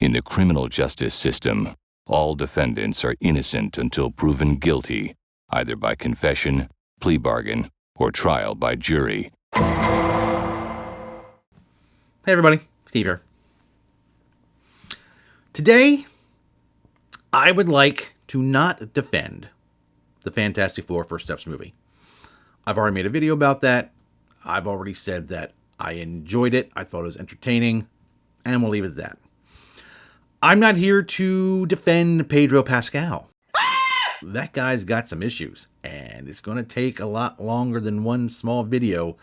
In the criminal justice system, all defendants are innocent until proven guilty, either by confession, plea bargain, or trial by jury. Hey everybody, Steve here. Today, I would like to not defend the Fantastic Four First Steps movie. I've already made a video about that. I've already said that I enjoyed it. I thought it was entertaining, and we'll leave it at that. I'm not here to defend Pedro Pascal. That guy's got some issues, and it's going to take a lot longer than one small video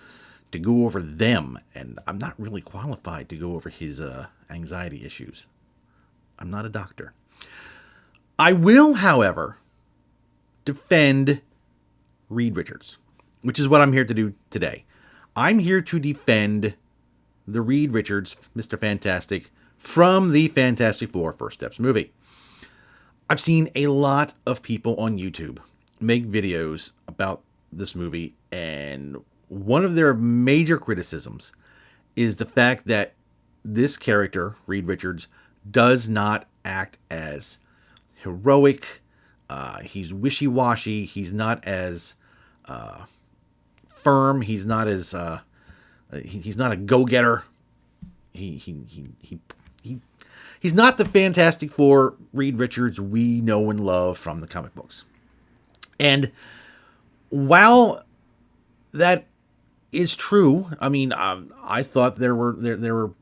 to go over them, and I'm not really qualified to go over his anxiety issues. I'm not a doctor. I will, however, defend Reed Richards, which is what I'm here to do today. I'm here to defend the Reed Richards, Mr. Fantastic, from the Fantastic Four First Steps movie. I've seen a lot of people on YouTube make videos about this movie, and one of their major criticisms is the fact that this character, Reed Richards, does not act as heroic. He's wishy-washy. He's not as firm. He's not as he's not a go-getter. He's not the Fantastic Four Reed Richards we know and love from the comic books. And while that is true, I mean, I thought there were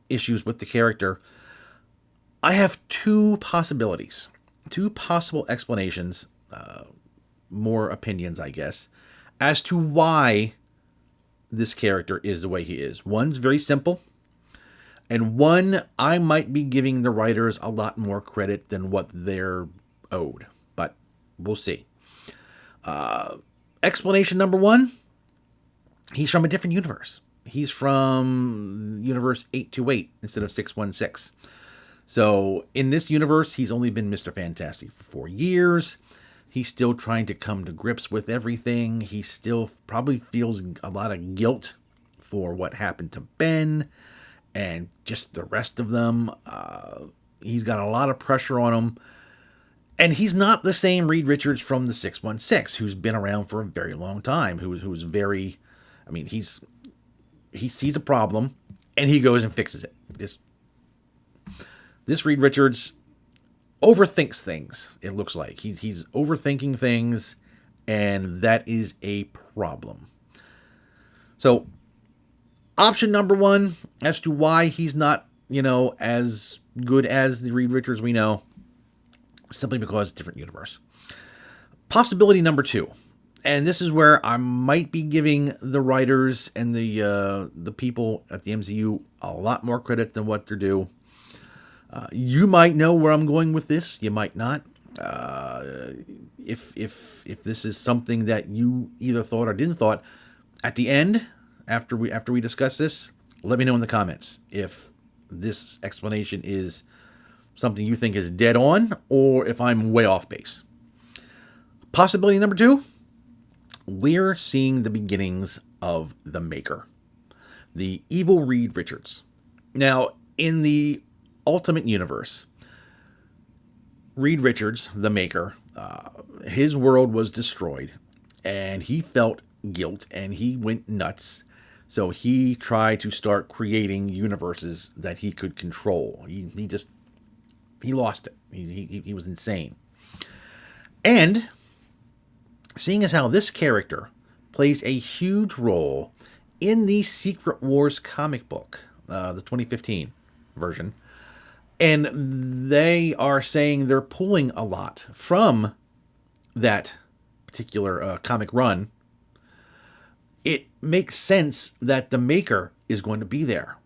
issues with the character. I have two possibilities, two possible explanations, more opinions, I guess, as to why this character is the way he is. One's very simple, and one I might be giving the writers a lot more credit than what they're owed, but we'll see. Explanation number one, he's from a different universe. He's from universe 828 instead of 616. So in this universe, he's only been Mr. Fantastic for 4 years. He's still trying to come to grips with everything. He still probably feels a lot of guilt for what happened to Ben and just the rest of them. He's got a lot of pressure on him. And he's not the same Reed Richards from the 616, who's been around for a very long time, who's very, I mean, he sees a problem and he goes and fixes it. This Reed Richards overthinks things, it looks like. He's overthinking things, and that is a problem. So, option number one as to why he's not, as good as the Reed Richards we know, simply because it's a different universe. Possibility number two, and this is where I might be giving the writers and the people at the MCU a lot more credit than what they're due. You might know where I'm going with this. You might not. If this is something that you either thought or didn't thought, at the end, after we discuss this, let me know in the comments if this explanation is something you think is dead on or if I'm way off base. Possibility number two, we're seeing the beginnings of the Maker, the evil Reed Richards. Now, in the Ultimate Universe, Reed Richards, the Maker, his world was destroyed, and he felt guilt, and he went nuts. So he tried to start creating universes that he could control. He lost it. He was insane. And seeing as how this character plays a huge role in the Secret Wars comic book, the 2015 version, and they are saying they're pulling a lot from that particular comic run, it makes sense that the Maker is going to be there.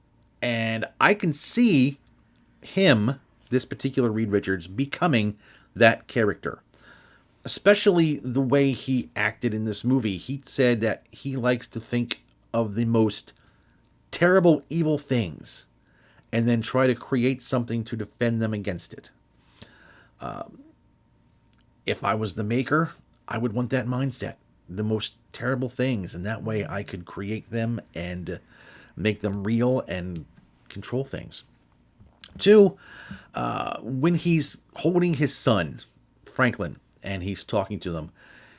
And I can see him, this particular Reed Richards, becoming that character. Especially the way he acted in this movie. He said that he likes to think of the most terrible, evil things and then try to create something to defend them against it. If I was the Maker, I would want that mindset. The most terrible things, and that way I could create them and make them real and control things. Two, when he's holding his son, Franklin, and he's talking to them,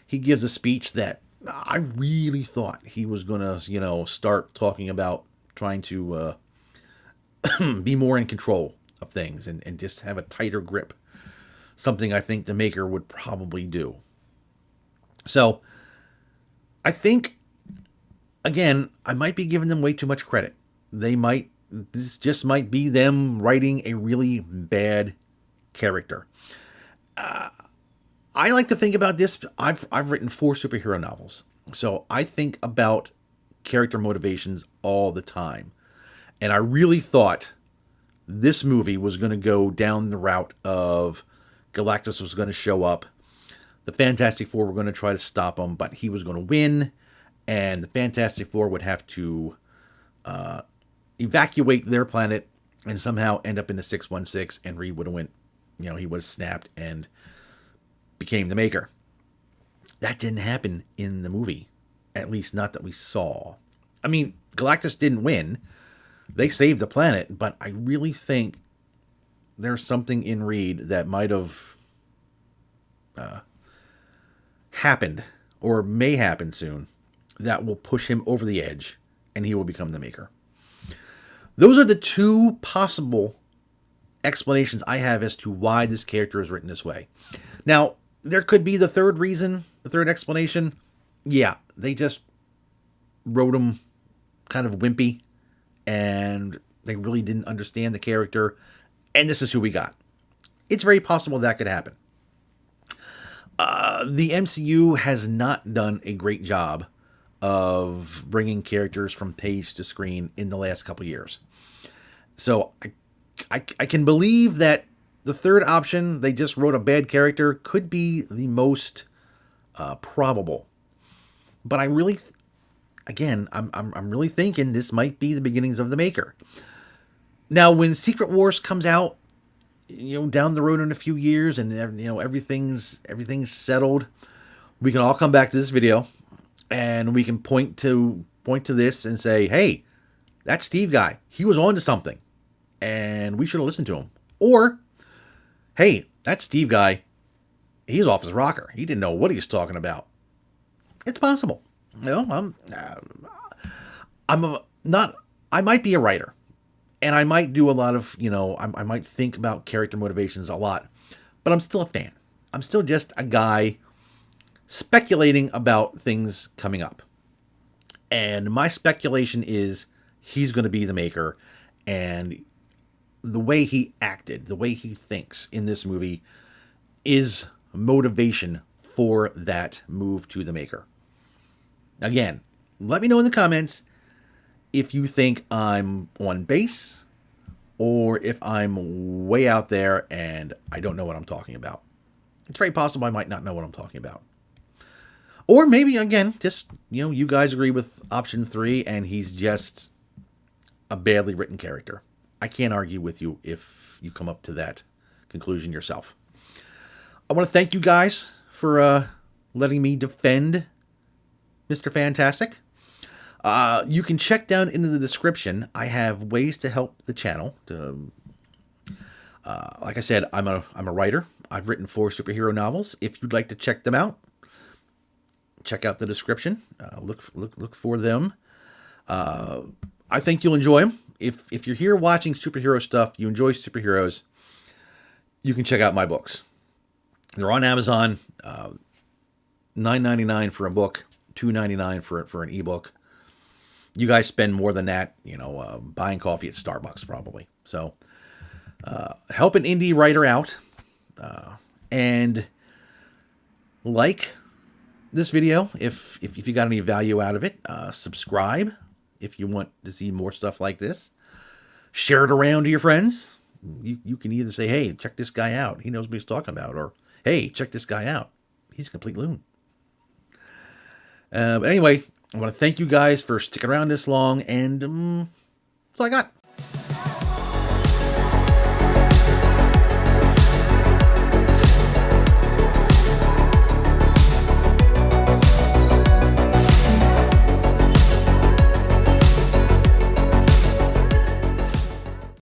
he gives a speech that I really thought he was going to, start talking about trying to be more in control of things and just have a tighter grip. Something I think the maker would probably do. So I think, again, I might be giving them way too much credit. This just might be them writing a really bad character. I like to think about this. I've written 4 superhero novels, so I think about character motivations all the time. And I really thought this movie was going to go down the route of Galactus was going to show up. The Fantastic Four were going to try to stop him, but he was going to win. And the Fantastic Four would have to evacuate their planet and somehow end up in the 616. And Reed would have went, he would have snapped and became the Maker. That didn't happen in the movie. At least not that we saw. I mean, Galactus didn't win. They saved the planet, but I really think there's something in Reed that might have happened or may happen soon that will push him over the edge and he will become the Maker. Those are the 2 possible explanations I have as to why this character is written this way. Now, there could be the third reason, the third explanation. Yeah, they just wrote him kind of wimpy and they really didn't understand the character, and this is who we got. It's very possible that could happen. The MCU has not done a great job of bringing characters from page to screen in the last couple years. So I can believe that the third option, they just wrote a bad character, could be the most probable. But I really, again, I'm really thinking this might be the beginnings of the Maker. Now, when Secret Wars comes out, down the road in a few years, and everything's settled, we can all come back to this video, and we can point to this and say, hey, that Steve guy, he was on to something, and we should have listened to him. Or, hey, that Steve guy, he's off his rocker. He didn't know what he was talking about. It's possible. I might be a writer, and I might do a lot of, I might think about character motivations a lot, but I'm still a fan. I'm still just a guy speculating about things coming up. And my speculation is he's going to be the Maker, and the way he acted, the way he thinks in this movie is motivation for that move to the Maker. Again, let me know in the comments if you think I'm on base or if I'm way out there and I don't know what I'm talking about. It's very possible I might not know what I'm talking about. Or maybe, again, just, you guys agree with option 3 and he's just a badly written character. I can't argue with you if you come up to that conclusion yourself. I want to thank you guys for letting me defend Mr. Fantastic. You can check down into the description. I have ways to help the channel. Like I said, I'm a writer. I've written 4 superhero novels. If you'd like to check them out, check out the description. Look for them. I think you'll enjoy them. If you're here watching superhero stuff, you enjoy superheroes, you can check out my books. They're on Amazon. $9.99 for a book, $2.99 for an ebook. You guys spend more than that, buying coffee at Starbucks probably. So help an indie writer out, and like this video if you got any value out of it. Subscribe if you want to see more stuff like this. Share it around to your friends. You can either say, hey, check this guy out, he knows what he's talking about, or hey, check this guy out, he's a complete loon. But anyway, I want to thank you guys for sticking around this long, and that's all I got.